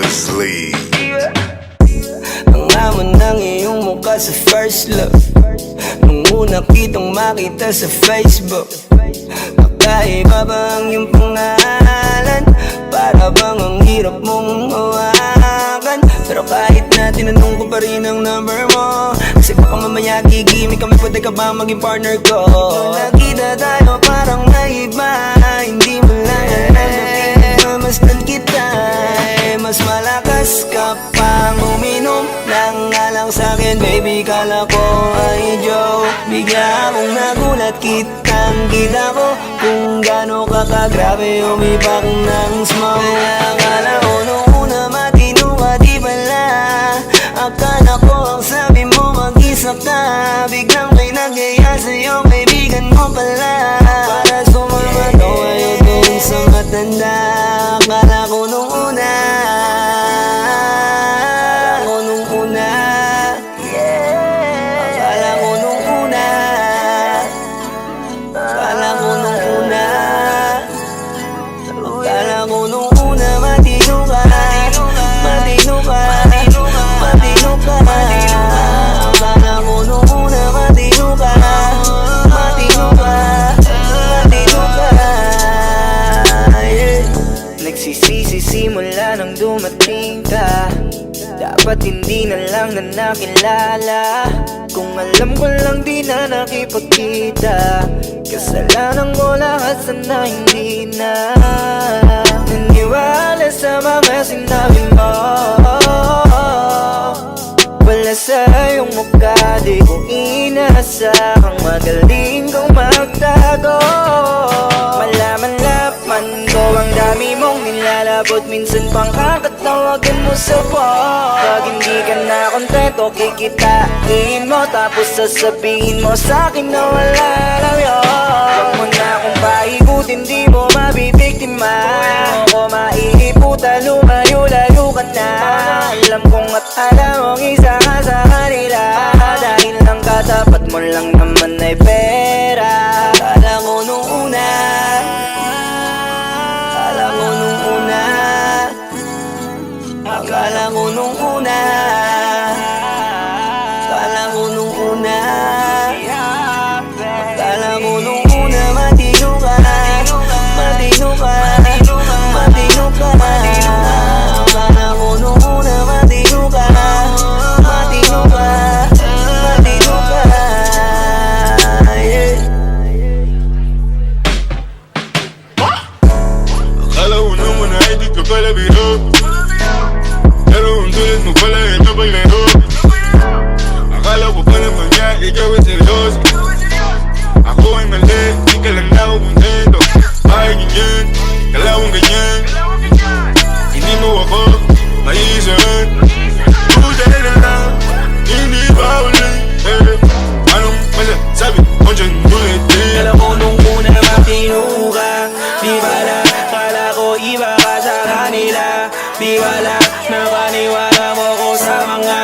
Grizzly. Ang amon ng iyong mukha sa first love, nung una kitang makita sa Facebook. Kakaiba ba ang iyong pangalan? Para bang ang hirap mong hawakan? Pero kahit na tinanong ko pa rin ang number mo, kasi baka mamaya gigimik kami, pwede ka ba maging partner ko? Nung nakita tayo parang naiba, hindi mo lang alam na pinagmamasdan kita. Mas malakas ka pang uminom ng alang sa'kin, baby, kala ko ay joke. Bigla akong nagulat, kitang-kita ko kung gaano ka kagrabe umipak ng smoke. Akala ko nung una matino ka, di pala. Akala ko ang sabi mo mag-isa ka, biglang may nagaya sa'yo, kaibigan mo pala. Para sumama to kayo dun sa matanda. Akala ko nung una, simula nang dumating ka, dapat hindi na lang na nakilala. Kung alam ko lang di na nakipagkita, kasalanan ko lahat, sana hindi na naniwala sa mga sinabi mo. Wala sa iyong mukha, di ko inasahang magaling kong magtago. Malaman-laman ko ang dami mong nilalabot, minsan pang kakatawagan mo sa phone. Pag hindi ka na kontento, kikitain mo, tapos sasabihin mo sa'kin na wala lang yun. Huwag mo na akong paikutin, di mo mabibiktima. Huwag mo ko maiiputan, lumayo-layo ka na. Alam kong at alam mong isa ka sa kanila, dahil lang katapat mo lang naman ay pera. Akala ko nung una, akala ko nung una, akala ko nung una, akala ko nung una, akala ko nung una, matino ka, matino ka, matino ka. Akala ko nung una, matino ka, matino ka, matino ka, yeah. Akala ko naman ay di ka pala biro, pero ang tulad mo pala ay kapaglaro. Akala ko pa naman niya, ikaw ay seryoso. Ako ay mali, di ka lang na kumontento. Bakit ganyan, kalawang ganyan, hindi mo ako maiisahan. Buta na lang, hindi ba ulit, anong masasabi mo dyan ulit? Kala ko nung una matino ka, di bala, kala ko iba ka sa kanila. Di bala, napaniwala mo ko sa mga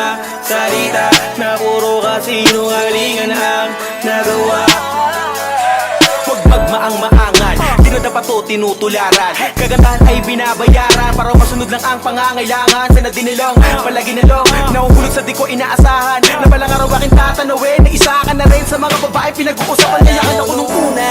salita na puro kasinungalingan ang nagawa. Huwag magmaang-maangan, di na dapat to tinutularan. Kagandahan ay binabayaran para masunod lang ang pangangailangan. Sana dinilong, palagi nalong, nahuhulog sa di ko inaasahan. Na balang araw aking tatanawin, na isa ka na rin sa mga babae pinag-uusapan. Kaya ako nung una.